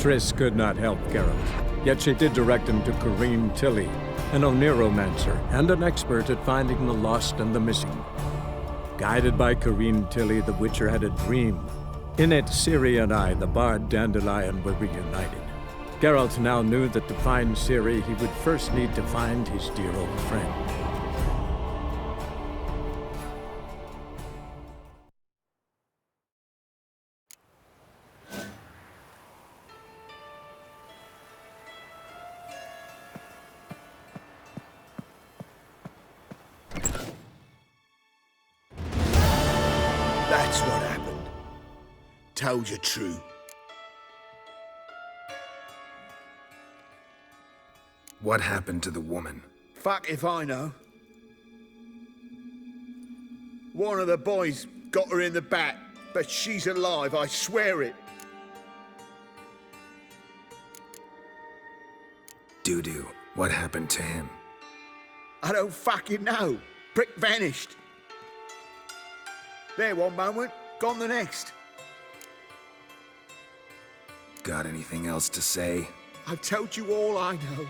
Triss could not help Geralt, yet she did direct him to Corrine Tilly, an Oniromancer and an expert at finding the lost and the missing. Guided by Corrine Tilly, the Witcher had a dream. In it, Ciri and I, the bard Dandelion, were reunited. Geralt now knew that to find Ciri, he would first need to find his dear old friend. That's what happened. Told you true. What happened to the woman? Fuck if I know. One of the boys got her in the back, but she's alive, I swear it. Dudu, what happened to him? I don't fucking know. Prick vanished. There one moment, gone the next. Got anything else to say? I've told you all I know.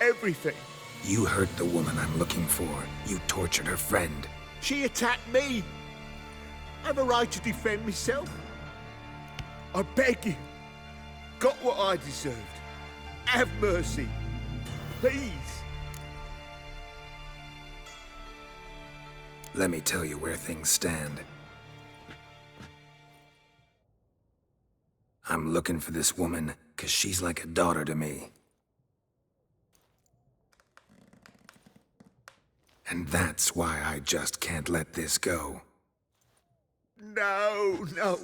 Everything. You hurt the woman I'm looking for. You tortured her friend. She attacked me. I have a right to defend myself. I beg you. Got what I deserved. Have mercy. Please. Let me tell you where things stand. I'm looking for this woman, 'cause she's like a daughter to me. And that's why I just can't let this go. No, no.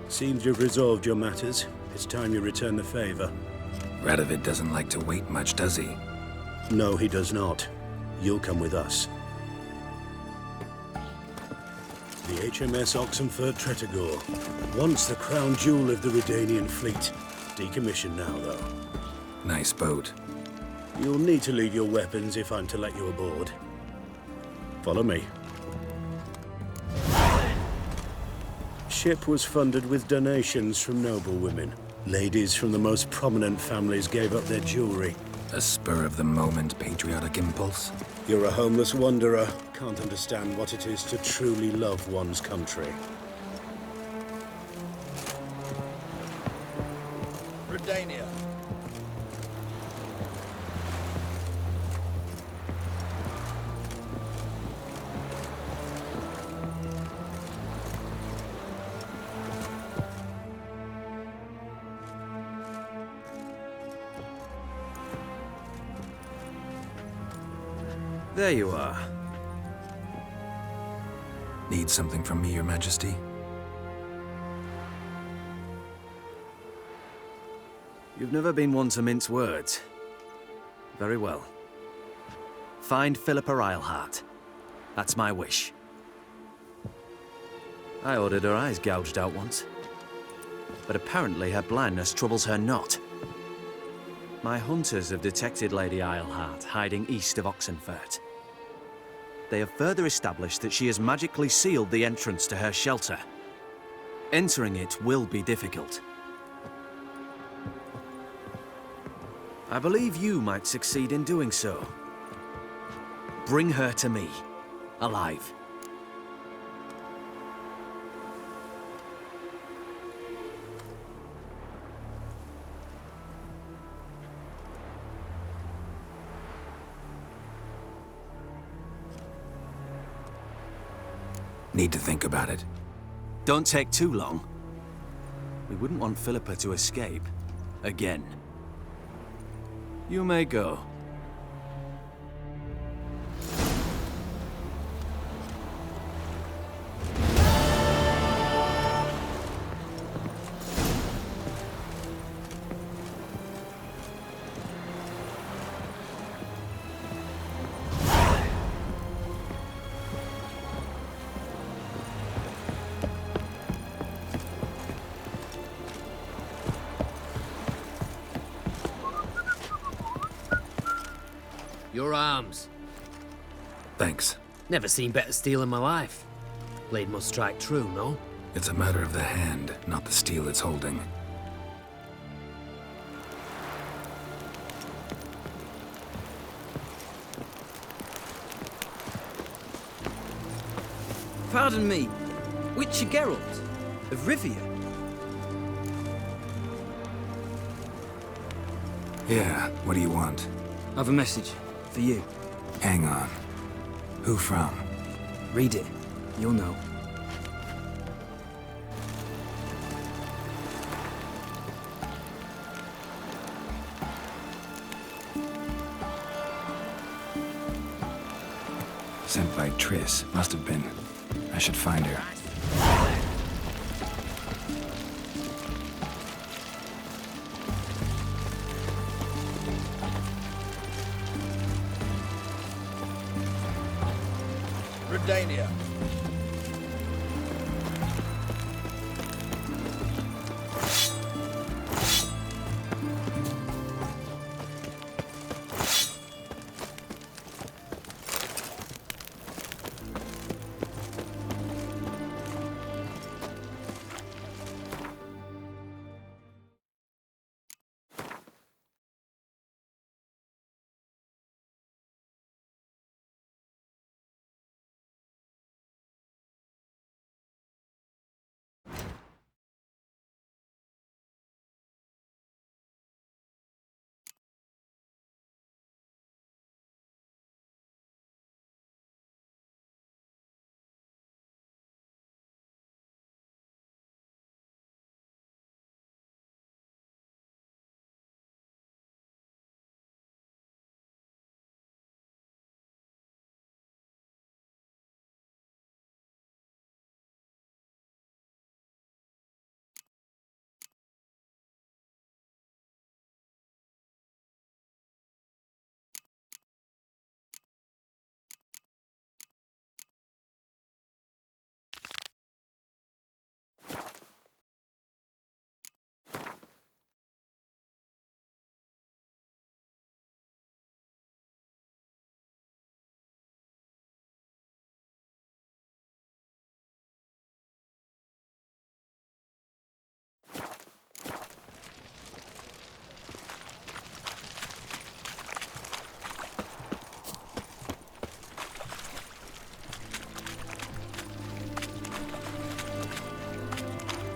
Seems you've resolved your matters. It's time you return the favor. Radovid doesn't like to wait much, does he? No, he does not. You'll come with us. The HMS Oxenford Tretogor. Once the crown jewel of the Redanian fleet. Decommissioned now, though. Nice boat. You'll need to leave your weapons if I'm to let you aboard. Follow me. Ship was funded with donations from noble women. Ladies from the most prominent families gave up their jewelry. A spur-of-the-moment patriotic impulse? You're a homeless wanderer. Can't understand what it is to truly love one's country. Redania. There you are. Need something from me, Your Majesty? You've never been one to mince words. Very well. Find Philippa Eilhart. That's my wish. I ordered her eyes gouged out once. But apparently her blindness troubles her not. My hunters have detected Lady Eilhart hiding east of Oxenfurt. They have further established that she has magically sealed the entrance to her shelter. Entering it will be difficult. I believe you might succeed in doing so. Bring her to me, alive. Need to think about it. Don't take too long. We wouldn't want Philippa to escape. Again. You may go. Your arms. Thanks. Never seen better steel in my life. Blade must strike true, no? It's a matter of the hand, not the steel it's holding. Pardon me, Witcher Geralt of Rivia. Yeah, what do you want? I've a message for you. Hang on. Who from? Read it. You'll know. Sent by Triss. Must have been. I should find her. Redania.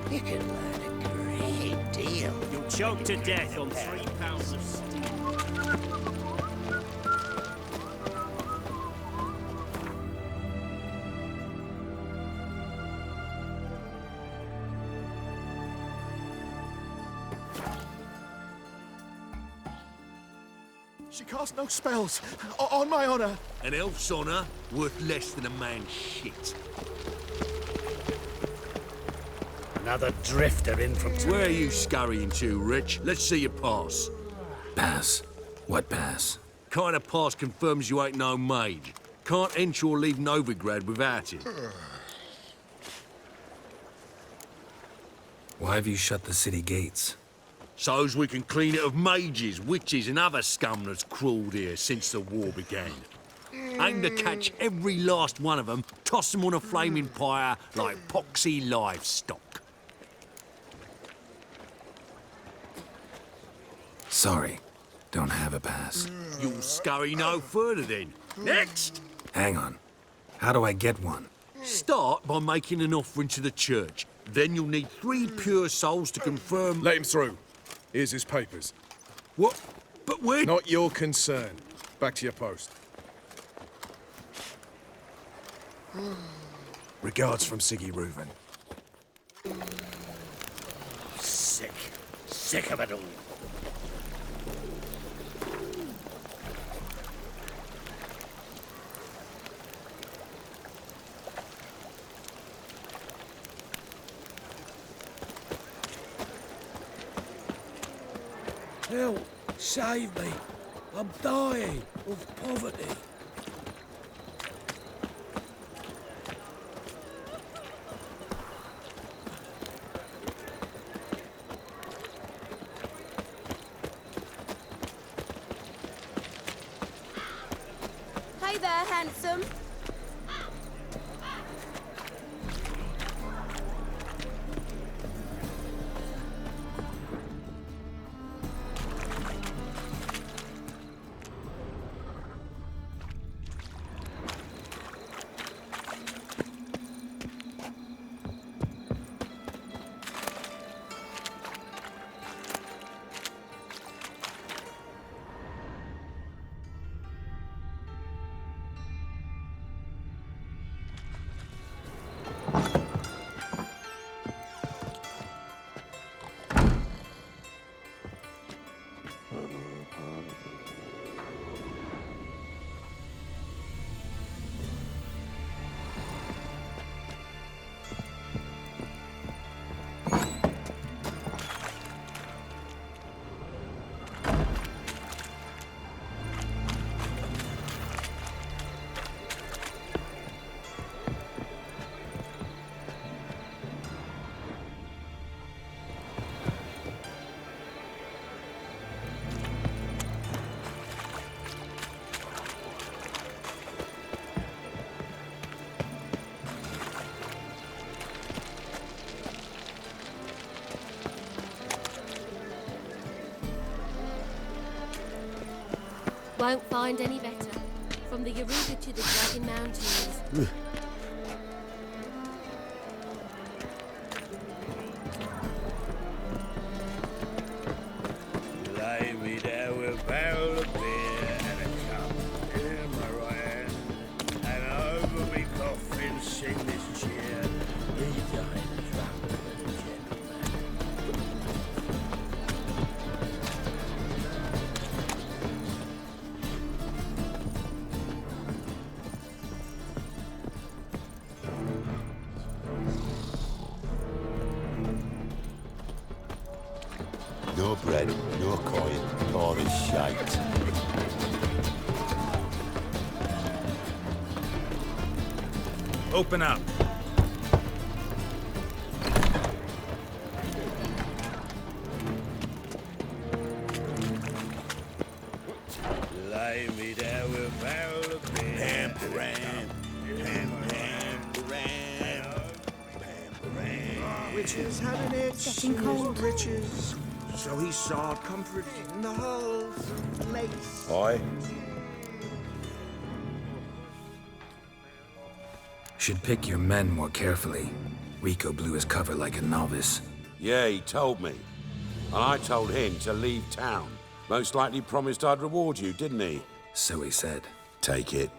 You can learn a great deal. You'll choke to death on 3 pounds of steel. She casts no spells. On my honor. An elf's honor worth less than a man's shit. Another drifter in from... Where are you scurrying to, Rich? Let's see your pass. Pass? What pass? Kind of pass confirms you ain't no mage. Can't enter or leave Novigrad without it. Why have you shut the city gates? So's we can clean it of mages, witches and other scum that's crawled here since the war began. Aim to catch every last one of them, toss them on a flaming pyre like poxy livestock. Sorry, don't have a pass. You'll scurry no further then. Next! Hang on. How do I get one? Start by making an offering to the church. Then you'll need 3 pure souls to confirm... Let him through. Here's his papers. What? But where... Not your concern. Back to your post. Regards from Siggy Reuven. Sick. Sick of it all. Help! Save me! I'm dying of poverty. Hey there, handsome. Won't find any better. From the Yaruga to the Dragon Mountains. Lay me down with a barrel of beer and a cup in my right hand, and over me coffin sing this cheer. He died drunk with a gentleman. No bread, no coin, all this shite. Open up. Lay me down with a barrel of beer. Riches having it, Getting cold. riches. So he sought comfort in the halls of lace. Oi? Should pick your men more carefully. Rico blew his cover like a novice. Yeah, he told me. And I told him to leave town. Most likely promised I'd reward you, didn't he? So he said. Take it.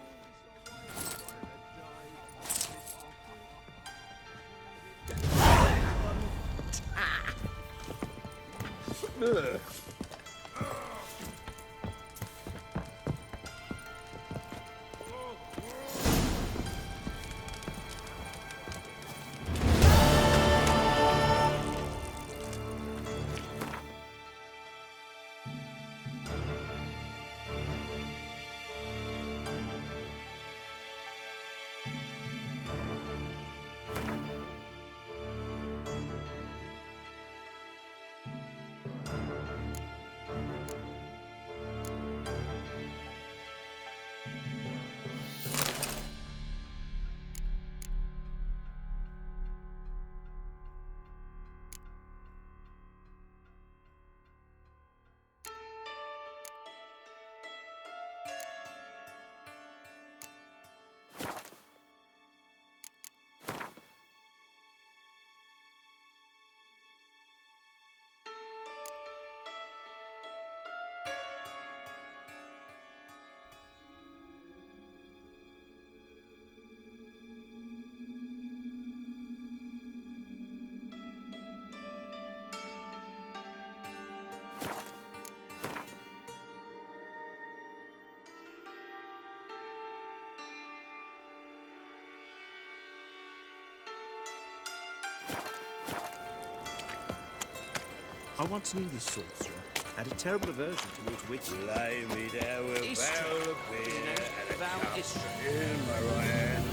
I once knew this sorcerer had a terrible aversion towards witches. Lay me there with a barrel of beer and a cup history. in my right hand,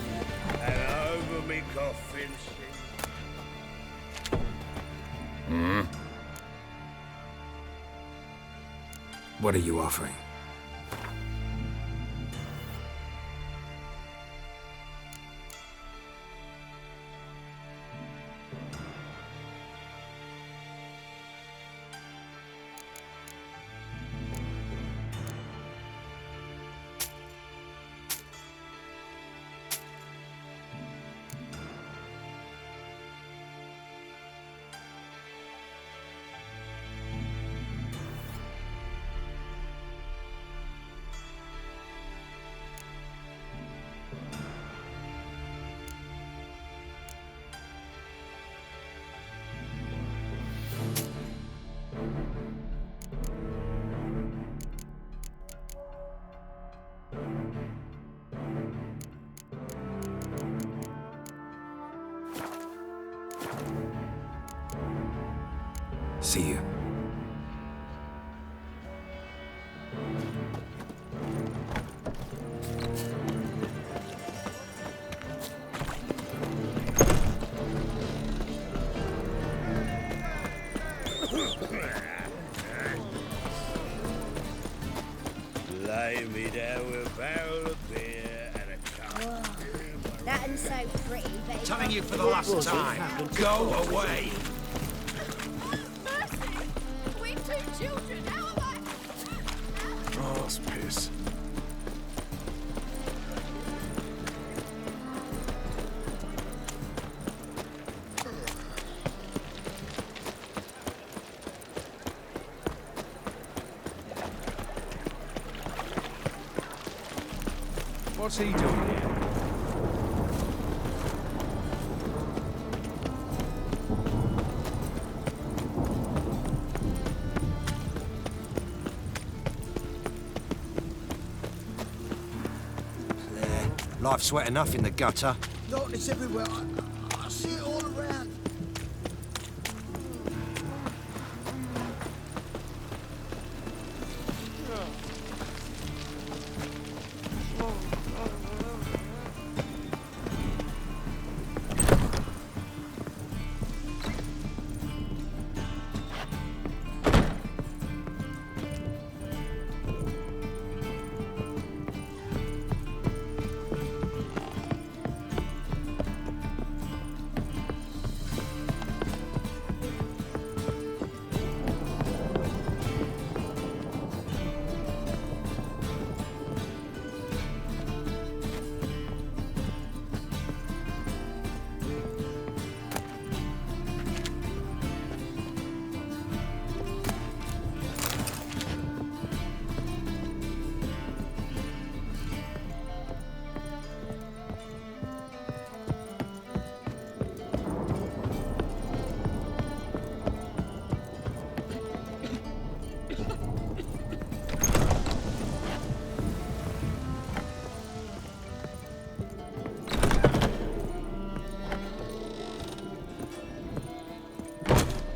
and over me coffin sing. What are you offering? See you. Lay me there with a barrel of beer and a cup. That ain't so pretty, but it's Telling you for the last time, go away! We're two children, how am I? Oh, that's piss. What's he doing here? Life's wet enough in the gutter. Darkness everywhere. I see it all around.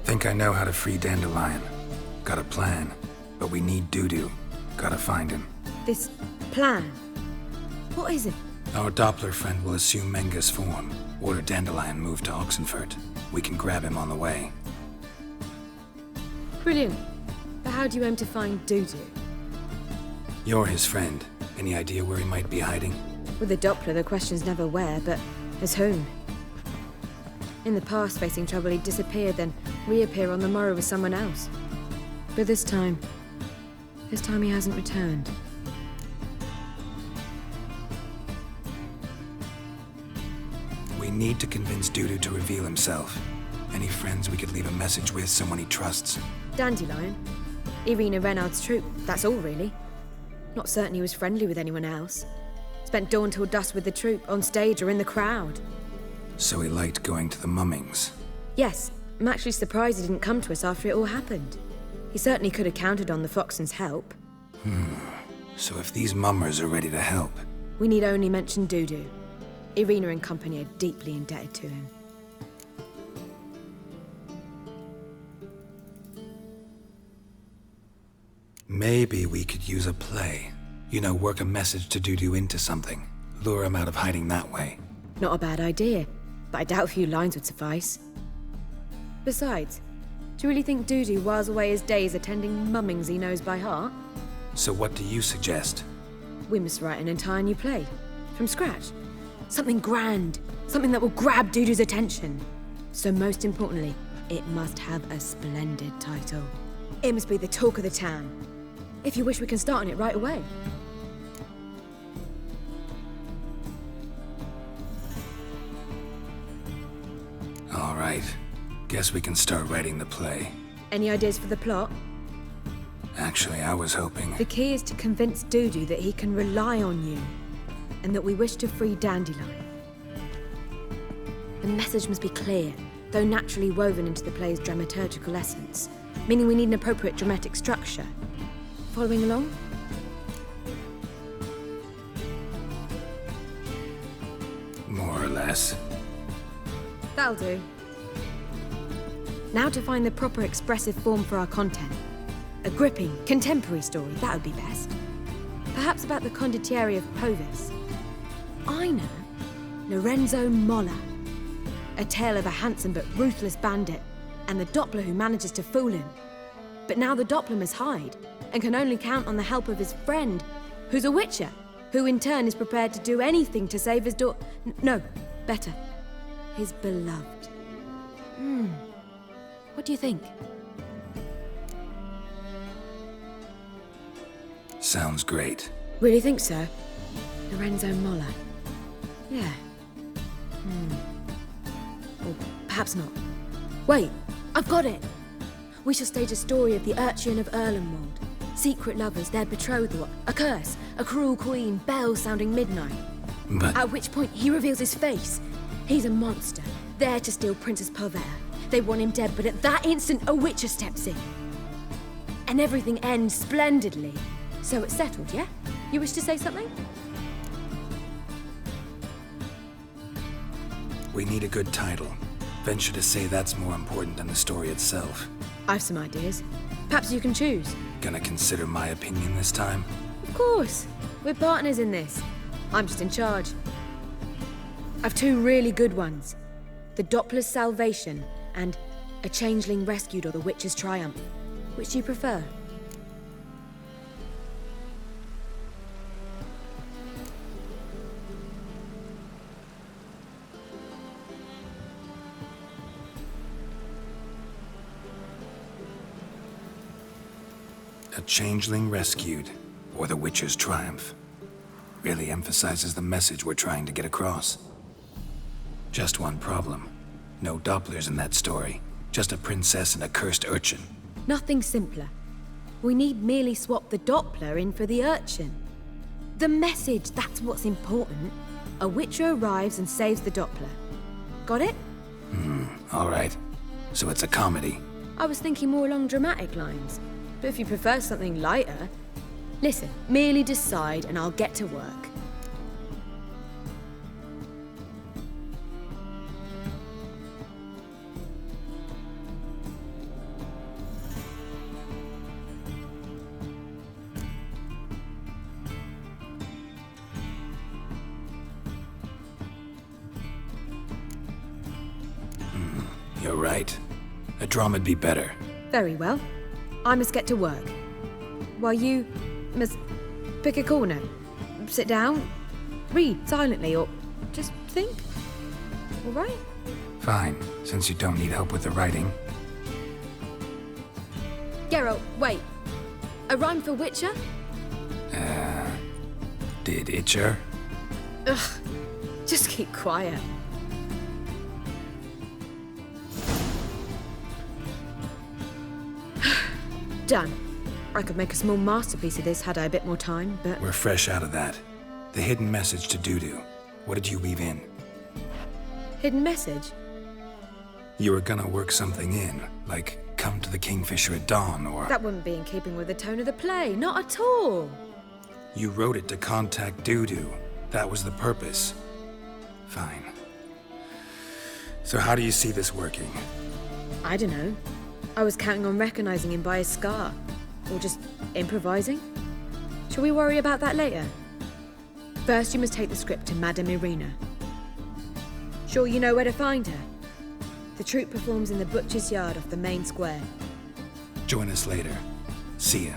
Think I know how to free Dandelion. Got a plan, but we need Dudu. Gotta find him. This plan? What is it? Our Doppler friend will assume Menga's form. Order Dandelion moved to Oxenfurt. We can grab him on the way. Brilliant. But how do you aim to find Dudu? You're his friend. Any idea where he might be hiding? With the Doppler, the question's never where, but as whom? In the past, facing trouble, he'd disappear, then reappear on the morrow with someone else. But this time he hasn't returned. We need to convince Dudu to reveal himself. Any friends we could leave a message with, someone he trusts? Dandelion? Irina Renard's troop, that's all really. Not certain he was friendly with anyone else. Spent dawn till dusk with the troop, on stage or in the crowd. So he liked going to the mummings. Yes, I'm actually surprised he didn't come to us after it all happened. He certainly could have counted on the Foxen's help. So if these mummers are ready to help... We need only mention Dudu. Irina and company are deeply indebted to him. Maybe we could use a play. You know, work a message to Dudu into something. Lure him out of hiding that way. Not a bad idea, but I doubt a few lines would suffice. Besides, do you really think Dudu whiles away his days attending mummings he knows by heart? So what do you suggest? We must write an entire new play. From scratch. Something grand. Something that will grab Dudu's attention. So most importantly, it must have a splendid title. It must be the talk of the town. If you wish, we can start on it right away. All right. Guess we can start writing the play. Any ideas for the plot? Actually, I was hoping... The key is to convince Dudu that he can rely on you, and that we wish to free Dandelion. The message must be clear, though naturally woven into the play's dramaturgical essence, meaning we need an appropriate dramatic structure. Following along? More or less. That'll do. Now to find the proper expressive form for our content. A gripping, contemporary story, that would be best. Perhaps about the condottieri of Povis. I know. Lorenzo Molla. A tale of a handsome but ruthless bandit, and the Doppler who manages to fool him. But now the Doppler must hide, and can only count on the help of his friend, who's a witcher, who in turn is prepared to do anything to save his no, better. His beloved. What do you think? Sounds great. Really think so? Lorenzo Molla. Yeah. Or perhaps not. Wait, I've got it! We shall stage a story of the urchin of Erlenwald. Secret lovers, their betrothal, a curse, a cruel queen, bells sounding midnight. But... At which point, he reveals his face. He's a monster, there to steal Princess Pavea. They want him dead, but at that instant, a witcher steps in. And everything ends splendidly. So it's settled, yeah? You wish to say something? We need a good title. Venture to say that's more important than the story itself. I've some ideas. Perhaps you can choose. Gonna consider my opinion this time? Of course. We're partners in this. I'm just in charge. I've two really good ones. The Doppler's Salvation and A Changeling Rescued or The Witcher's Triumph. Which do you prefer? A Changeling Rescued, or The Witcher's Triumph. Really emphasizes the message we're trying to get across. Just one problem. No Dopplers in that story. Just a princess and a cursed urchin. Nothing simpler. We need merely swap the Doppler in for the urchin. The message, that's what's important. A witcher arrives and saves the Doppler. Got it? All right. So it's a comedy. I was thinking more along dramatic lines. But if you prefer something lighter... Listen, merely decide and I'll get to work. You're right. A drama'd be better. Very well. I must get to work. While you must pick a corner, sit down, read silently, or just think. All right? Fine, since you don't need help with the writing. Geralt, wait. A rhyme for Witcher? Did Itcher? Ugh. Just keep quiet. Done. I could make a small masterpiece of this had I a bit more time, but... We're fresh out of that. The hidden message to Dudu. What did you weave in? Hidden message? You were gonna work something in, like come to the Kingfisher at dawn, or... That wouldn't be in keeping with the tone of the play, not at all. You wrote it to contact Dudu. That was the purpose. Fine. So how do you see this working? I don't know. I was counting on recognizing him by his scar. Or just improvising? Shall we worry about that later? First, you must take the script to Madame Irina. Sure you know where to find her? The troupe performs in the butcher's yard off the main square. Join us later. See ya.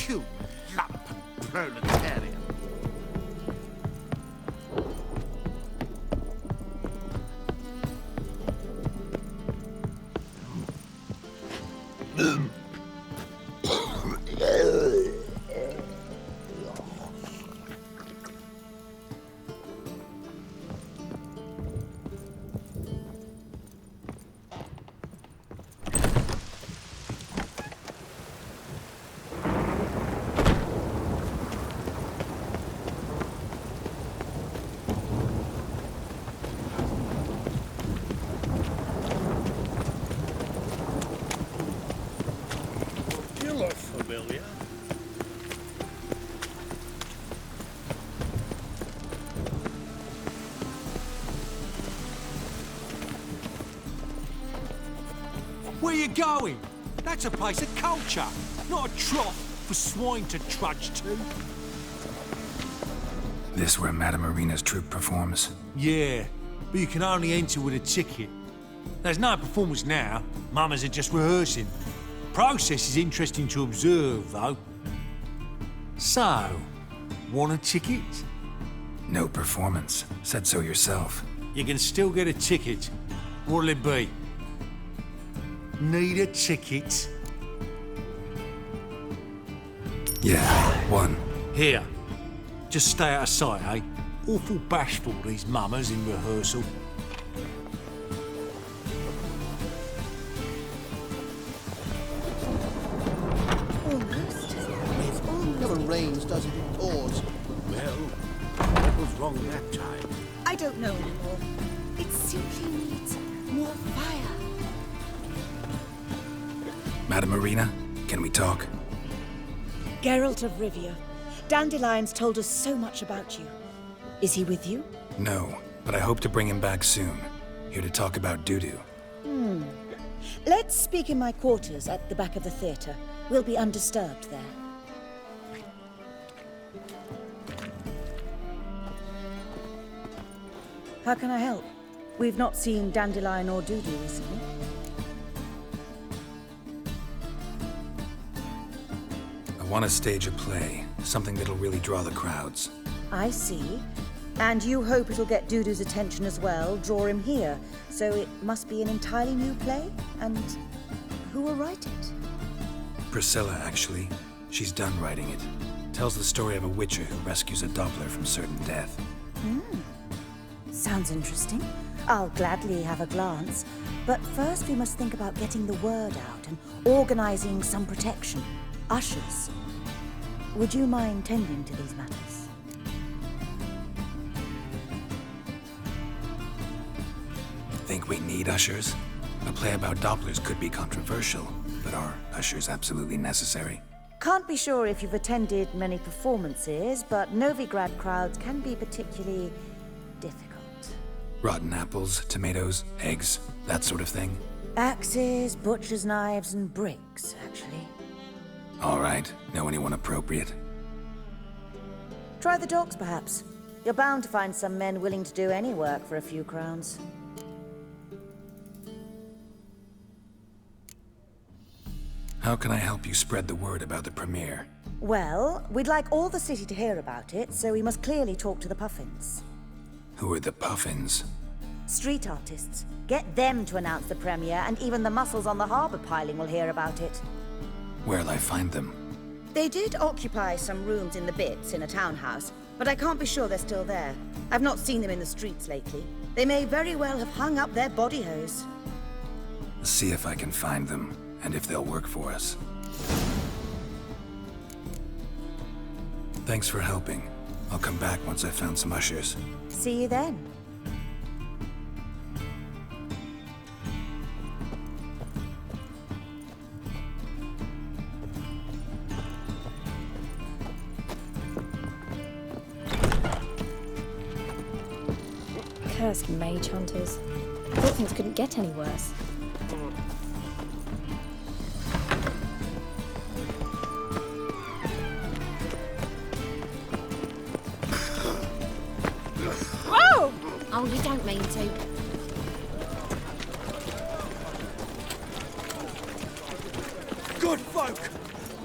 You lump and proletarian. You look familiar. Where you going? That's a place of culture, not a trough for swine to trudge to. This where Madame Irina's troupe performs? Yeah, but you can only enter with a ticket. There's no performance now. Mamas are just rehearsing. Process is interesting to observe, though. So, want a ticket? No performance. Said so yourself. You can still get a ticket. What'll it be? Need a ticket? Yeah, one. Here. Just stay out of sight, eh? Awful bashful, these mamas in rehearsal. Almost. It never rains, does it? It pours. Well, what was wrong that time? I don't know anymore. It simply needs more fire. Madame Irina, can we talk? Geralt of Rivia. Dandelion's told us so much about you. Is he with you? No, but I hope to bring him back soon. Here to talk about Dudu. Let's speak in my quarters at the back of the theatre. We'll be undisturbed there. How can I help? We've not seen Dandelion or Dudu recently. I want to stage a play, something that'll really draw the crowds. I see. And you hope it'll get Dudu's attention as well, draw him here. So it must be an entirely new play? And who will write it? Priscilla, actually. She's done writing it. Tells the story of a witcher who rescues a Doppler from certain death. Sounds interesting. I'll gladly have a glance. But first we must think about getting the word out and organizing some protection. Ushers. Would you mind tending to these matters? Think we need ushers? A play about Dopplers could be controversial, but are ushers absolutely necessary? Can't be sure if you've attended many performances, but Novigrad crowds can be particularly difficult. Rotten apples, tomatoes, eggs, that sort of thing? Axes, butcher's knives, and bricks, actually. All right. Know anyone appropriate? Try the docks, perhaps. You're bound to find some men willing to do any work for a few crowns. How can I help you spread the word about the premiere? Well, we'd like all the city to hear about it, so we must clearly talk to the Puffins. Who are the Puffins? Street artists. Get them to announce the premiere, and even the muscles on the harbour piling will hear about it. Where'll I find them? They did occupy some rooms in the Bits in a townhouse, but I can't be sure they're still there. I've not seen them in the streets lately. They may very well have hung up their body hose. See if I can find them. and if they'll work for us. Thanks for helping. I'll come back once I've found some ushers. See you then. Cursed mage hunters. Thought things couldn't get any worse. Oh! Oh, you don't mean to. Good folk!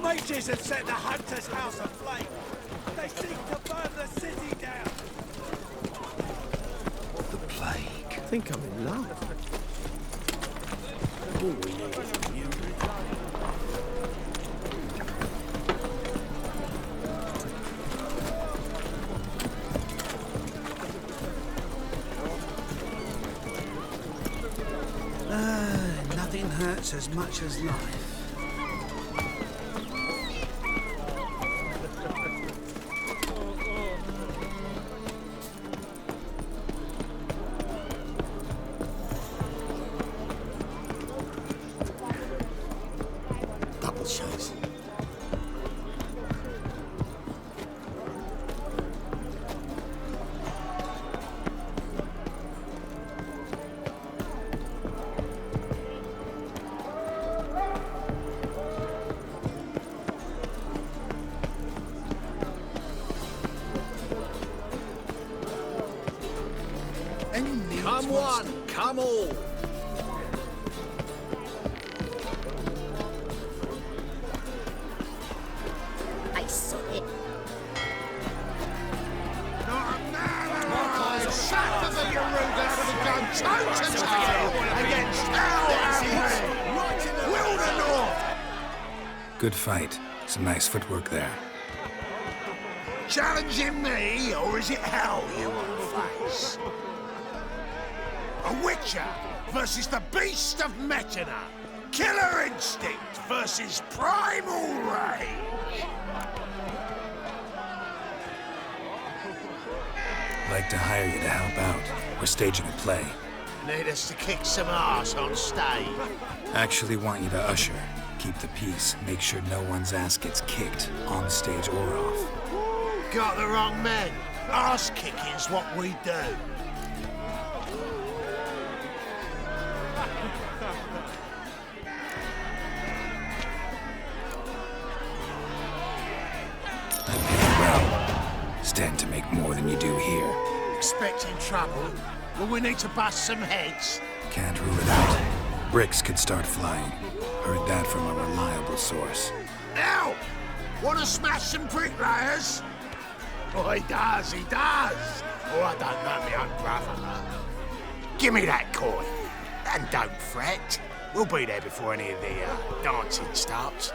Mages have set the hunter's house aflame. They seek to burn the city down. The plague. I think I'm in love. All we need is a new Nothing hurts as much as life. Double shows. Come one, come all. I saw it. Good fight. Some nice footwork there. Challenging me, or is it hell you want to face? A Witcher versus the Beast of Metina. Killer instinct versus primal rage. Like to hire you to help out. We're staging a play. Need us to kick some ass on stage. Actually want you to usher. Keep the peace. Make sure no one's ass gets kicked, on stage or off. Got the wrong men. Ass kicking's what we do. Stand to make more than you do here. Expecting trouble? Well, we need to bust some heads. Can't rule it out. Bricks could start flying. Heard that from a reliable source. Now, want to smash some bricklayers? Oh, he does, he does. Oh, I don't know my own brother. Give me that coin. And don't fret. We'll be there before any of the dancing starts.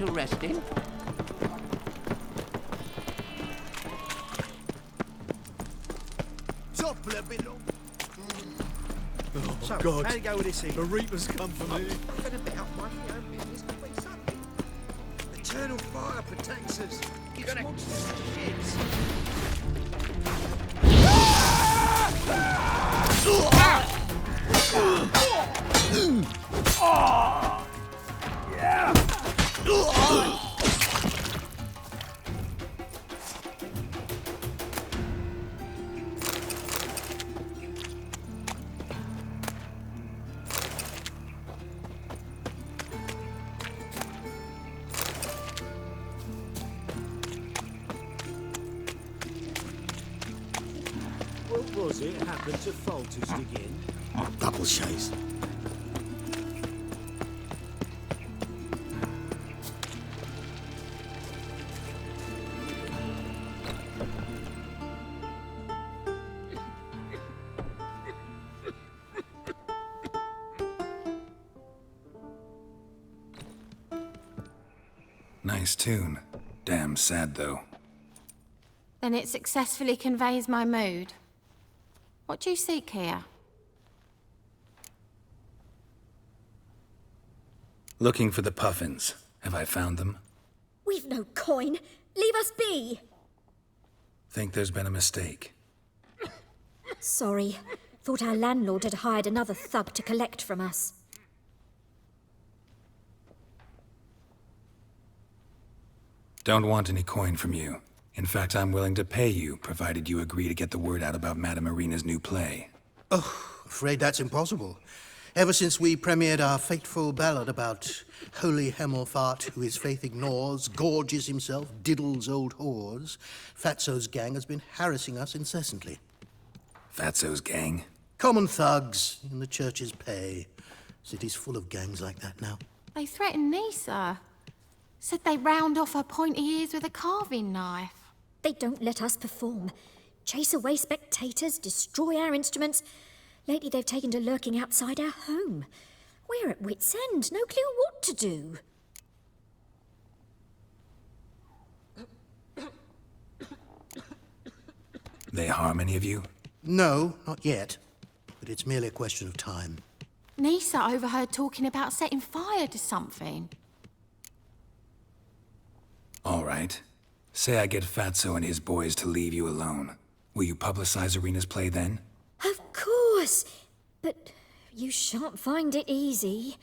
interesting. Topple below. Oh, So, God. how'd it go with this thing? The Reaper's come for me. Been about minding your own business could be something. Eternal fire protects us. Gives monsters shits. What was it happened to Falter's again? Double chase. Nice tune. Damn sad, though. Then it successfully conveys my mood. What do you seek here? Looking for the puffins. Have I found them? We've no coin. Leave us be. Think there's been a mistake. Sorry. Thought our landlord had hired another thug to collect from us. Don't want any coin from you. In fact, I'm willing to pay you, provided you agree to get the word out about Madame Irina's new play. Oh, afraid that's impossible. Ever since we premiered our fateful ballad about holy Hemelfart, who his faith ignores, gorges himself, diddles old whores, Fatso's gang has been harassing us incessantly. Fatso's gang? Common thugs in the church's pay. City's full of gangs like that now. They threatened Nisa. Said they'd round off her pointy ears with a carving knife. They don't let us perform. Chase away spectators, destroy our instruments. Lately they've taken to lurking outside our home. We're at wit's end, no clue what to do. They harm any of you? No, not yet. But it's merely a question of time. Nisa overheard talking about setting fire to something. All right. Say I get Fatso and his boys to leave you alone. Will you publicize Irina's play then? Of course. But you shan't find it easy.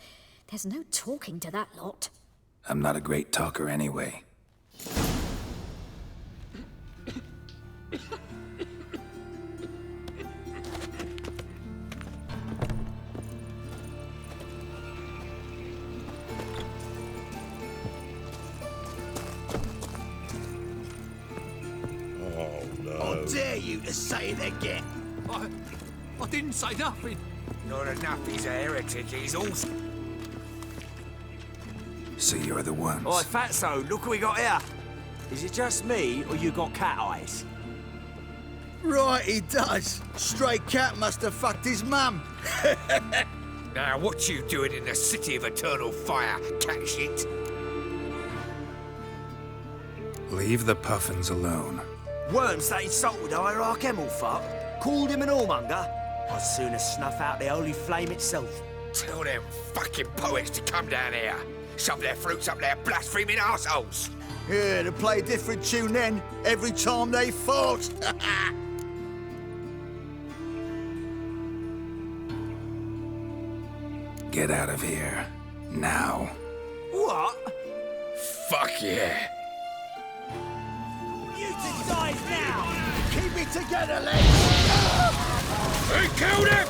There's no talking to that lot. I'm not a great talker anyway. I dare you to say it again. I didn't say nothing. Not enough, he's a heretic, he's also... So you're the ones. Oi, Fatso, look what we got here. Is it just me, or you got cat eyes? Right, he does. Stray cat must have fucked his mum. Now, what you doing in the city of eternal fire, cat shit? Leave the puffins alone. Worms that insulted Hierarch Hemelfart, called him an whoremonger. I'd sooner snuff out the holy flame itself. Tell them fucking poets to come down here. Shove their fruits up their blaspheming arseholes. Yeah, to play a different tune then, every time they fought. Get out of here. Now. What? Fuck yeah. You two guys now! Keep it together, lads! He killed him!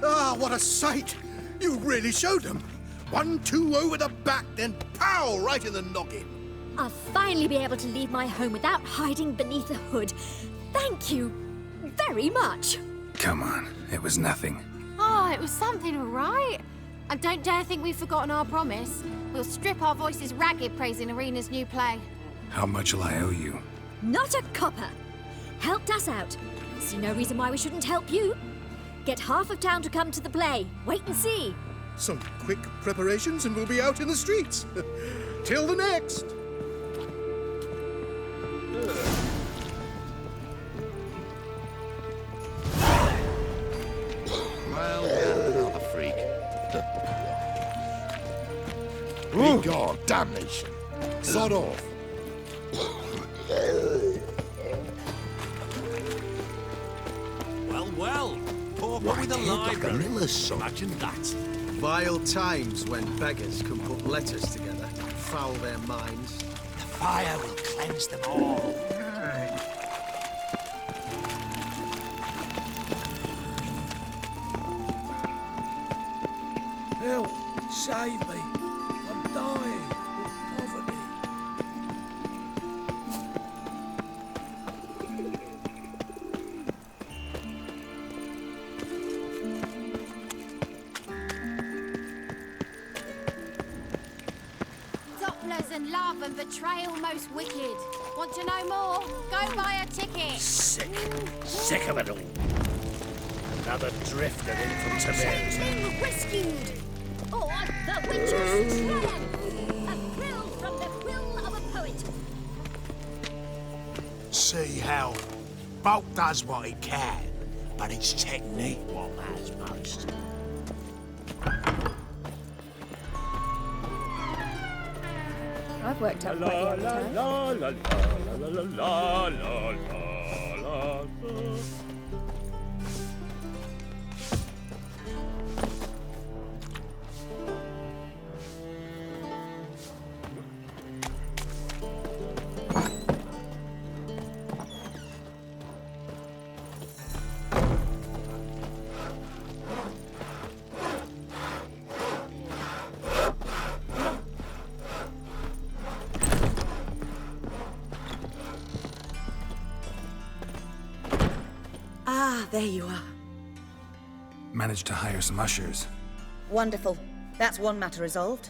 Ah, what a sight! You really showed them. 1-2 over the back, then pow, right in the noggin. I'll finally be able to leave my home without hiding beneath a hood. Thank you very much. Come on, it was nothing. Oh, it was something, all right. And don't dare think we've forgotten our promise. We'll strip our voices ragged praising Irina's new play. How much will I owe you? Not a copper. Helped us out. See no reason why we shouldn't help you. Get half of town to come to the play. Wait and see. Some quick preparations and we'll be out in the streets. Till the next! Well, another freak. Be God, damnation. Sod off. Well. Pauper with a library. Imagine that. Vile times when beggars can put letters together, foul their minds. The fire will cleanse them all. Help! Save me! I'm dying of poverty. Dopplers and love and betrayal most wicked. Want to know more? Go buy a ticket. Sick of it all. Another drifter in from Tibet. Been rescued! Or the witch's triumph! A thrill from the quill of a poet. See how Bolt does what he can, but it's technique what matters most. I've worked out quite the appetite. Ah, there you are. Managed to hire some ushers. Wonderful. That's one matter resolved.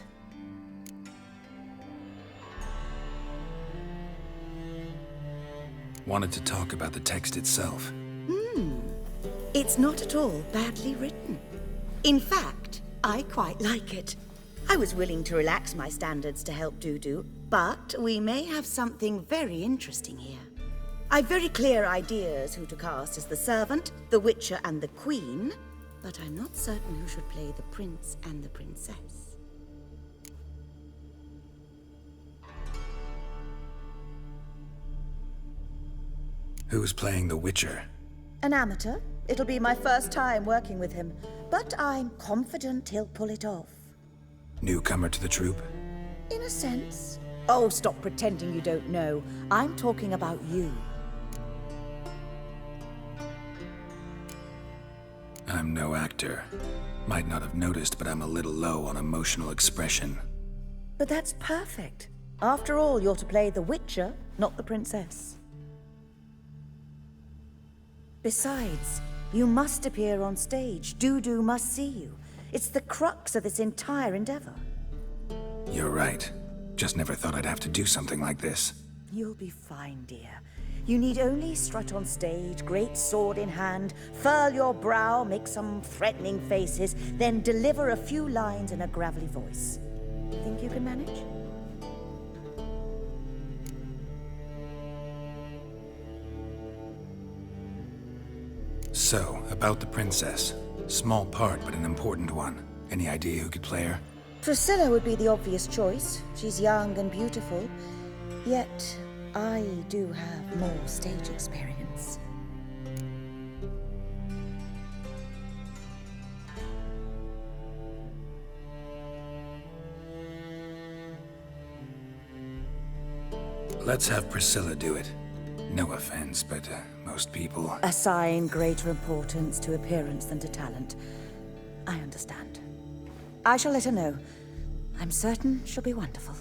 Wanted to talk about the text itself. It's not at all badly written. In fact, I quite like it. I was willing to relax my standards to help Dudu, but we may have something very interesting here. I've very clear ideas who to cast as the servant, the witcher, and the queen, but I'm not certain who should play the prince and the princess. Who's playing the Witcher? An amateur. It'll be my first time working with him, but I'm confident he'll pull it off. Newcomer to the troupe? In a sense. Oh, stop pretending you don't know. I'm talking about you. I'm no actor. Might not have noticed, but I'm a little low on emotional expression. But that's perfect. After all, you're to play the Witcher, not the princess. Besides, you must appear on stage. Dudu must see you. It's the crux of this entire endeavor. You're right. Just never thought I'd have to do something like this. You'll be fine, dear. You need only strut on stage, great sword in hand, furl your brow, make some threatening faces, then deliver a few lines in a gravelly voice. Think you can manage? So, about the princess. Small part, but an important one. Any idea who could play her? Priscilla would be the obvious choice. She's young and beautiful. Yet, I do have more stage experience. Let's have Priscilla do it. No offense, but most people... Assign greater importance to appearance than to talent. I understand. I shall let her know. I'm certain she'll be wonderful.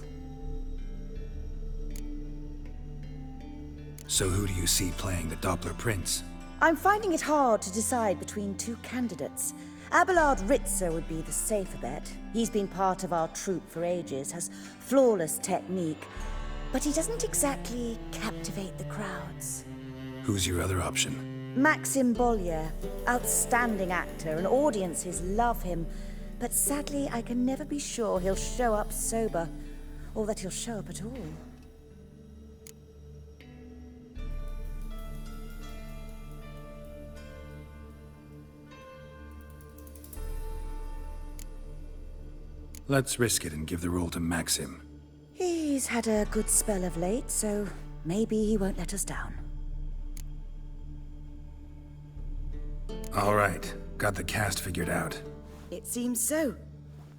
So who do you see playing the Doppler Prince? I'm finding it hard to decide between two candidates. Abelard Ritzer would be the safer bet. He's been part of our troupe for ages, has flawless technique, but he doesn't exactly captivate the crowds. Who's your other option? Maxim Bollier, outstanding actor, and audiences love him. But sadly, I can never be sure he'll show up sober, or that he'll show up at all. Let's risk it and give the role to Maxim. He's had a good spell of late, so maybe he won't let us down. All right, got the cast figured out. It seems so.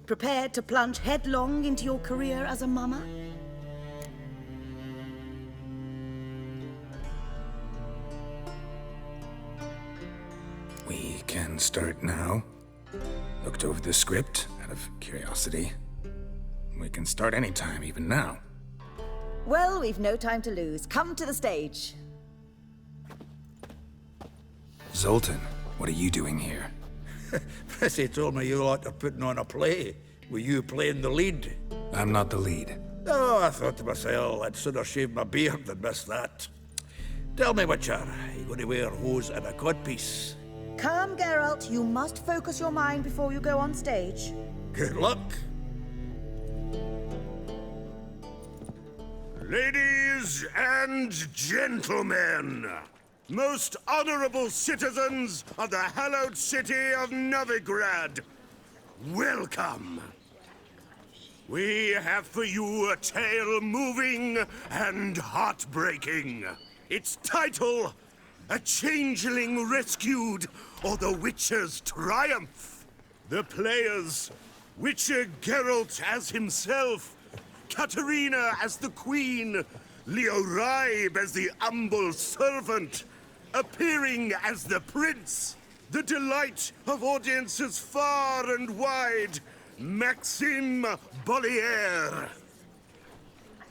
Prepared to plunge headlong into your career as a mama? We can start now. Looked over the script out of curiosity. We can start anytime, even now. Well, we've no time to lose. Come to the stage. Zoltan, what are you doing here? Prissy told me you like putting on a play. Were you playing the lead? I'm not the lead. Oh, I thought to myself, I'd sooner shave my beard than miss that. Tell me, Witcher, are you going to wear hose and a codpiece? Come, Geralt. You must focus your mind before you go on stage. Good luck. Ladies and gentlemen, most honorable citizens of the hallowed city of Novigrad, welcome. We have for you a tale moving and heartbreaking. Its title, A Changeling Rescued, or The Witcher's Triumph. The players, Witcher Geralt as himself, Katerina as the Queen, Leo Raib as the humble servant, appearing as the Prince, the delight of audiences far and wide, Maxim Bollier.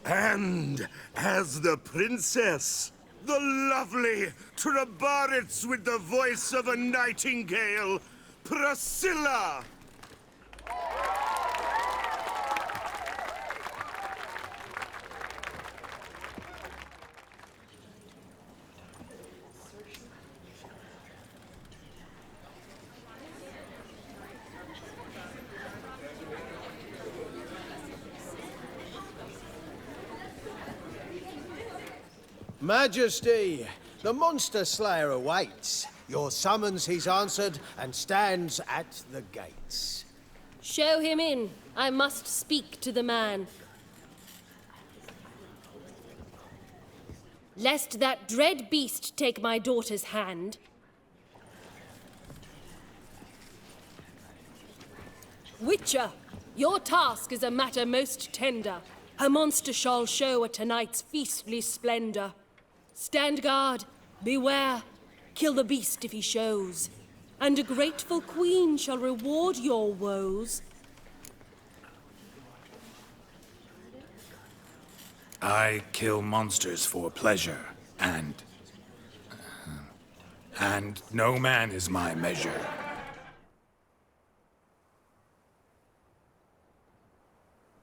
And as the Princess, the lovely Trabaritz with the voice of a nightingale, Priscilla. Majesty, the Monster Slayer awaits. Your summons he's answered and stands at the gates. Show him in. I must speak to the man. Lest that dread beast take my daughter's hand. Witcher, your task is a matter most tender. Her monster shall show at tonight's feastly splendor. Stand guard, beware, kill the beast if he shows, and a grateful queen shall reward your woes. I kill monsters for pleasure, and no man is my measure.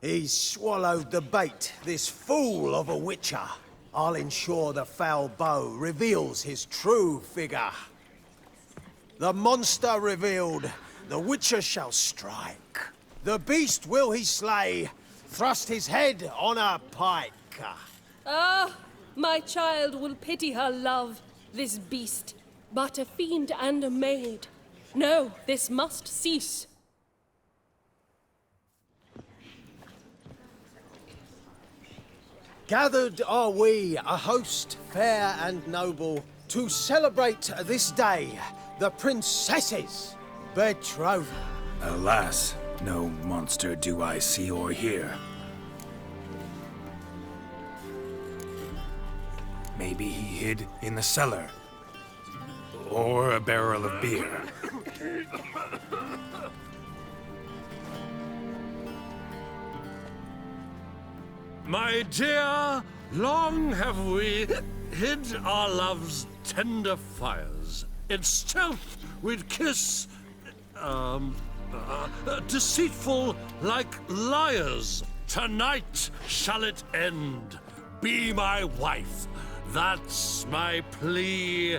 He's swallowed the bait, this fool of a Witcher. I'll ensure the foul bow reveals his true figure. The monster revealed, the Witcher shall strike. The beast will he slay, thrust his head on a pike. Ah, my child will pity her love, this beast, but a fiend and a maid. No, this must cease. Gathered are we, a host fair and noble, to celebrate this day, the princess's betrothal. Alas, no monster do I see or hear. Maybe he hid in the cellar. Or a barrel of beer. My dear, long have we hid our love's tender fires. In stealth we'd kiss, deceitful like liars. Tonight shall it end. Be my wife. That's my plea.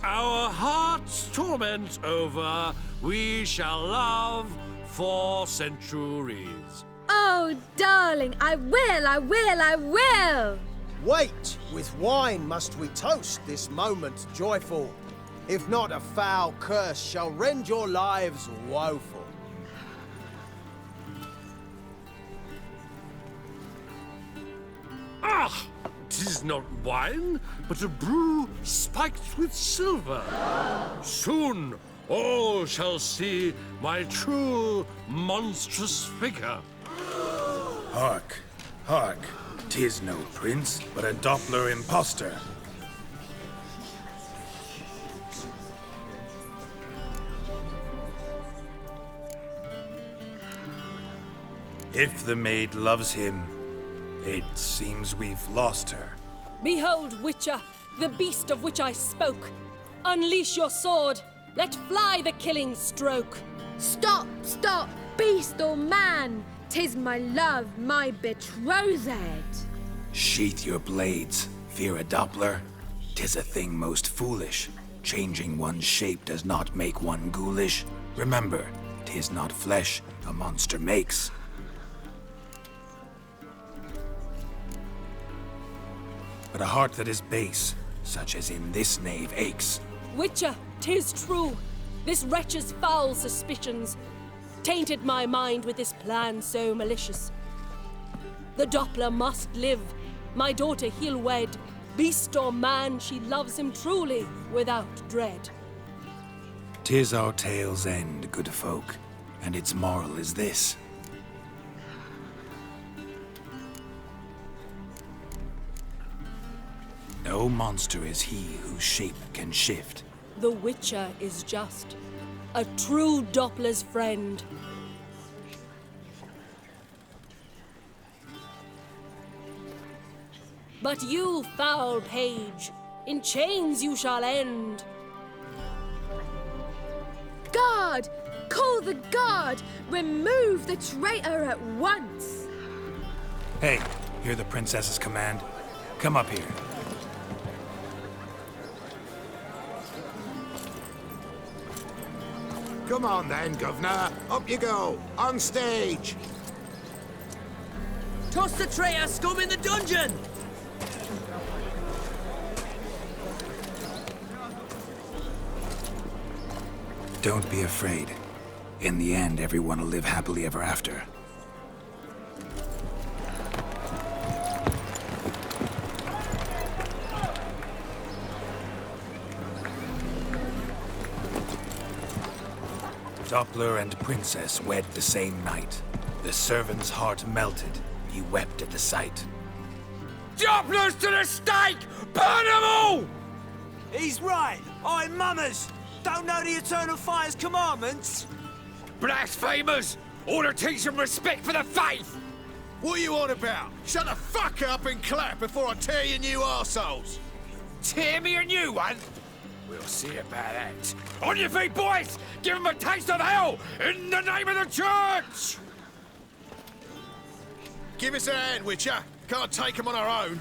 Our hearts' torment over, we shall love for centuries. Oh, darling, I will, I will, I will! Wait, with wine must we toast this moment joyful. If not, a foul curse shall rend your lives woeful. Ah! 'Tis not wine, but a brew spiked with silver. Soon all shall see my true monstrous figure. Hark, hark. 'Tis no prince, but a Doppler impostor. If the maid loves him, it seems we've lost her. Behold, Witcher, the beast of which I spoke. Unleash your sword. Let fly the killing stroke. Stop, stop, beast or man! 'Tis my love, my betrothed. Sheath your blades, fear a Doppler. 'Tis a thing most foolish. Changing one's shape does not make one ghoulish. Remember, 'tis not flesh a monster makes. But a heart that is base, such as in this knave, aches. Witcher, 'tis true. This wretch's foul suspicions tainted my mind with this plan so malicious. The Doppler must live. My daughter he'll wed. Beast or man, she loves him truly, without dread. 'Tis our tale's end, good folk, and its moral is this. No monster is he whose shape can shift. The Witcher is just a true Doppler's friend. But you, foul page, in chains you shall end. Guard! Call the guard! Remove the traitor at once! Hey, hear the princess's command? Come up here. Come on then, Governor. Up you go. On stage. Toss the traitor scum in the dungeon! Don't be afraid. In the end, everyone will live happily ever after. Doppler and princess wed the same night. The servant's heart melted. He wept at the sight. Dopplers to the stake! Burn them all! He's right. I'm mummers. Don't know the Eternal Fire's commandments? Blasphemers! Ought to teach them respect for the faith! What are you on about? Shut the fuck up and clap before I tear you new arseholes! Tear me a new one? We'll see about that. On your feet, boys! Give them a taste of hell in the name of the church! Give us a hand, Witcher. Can't take them on our own.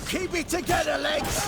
Keep it together, legs!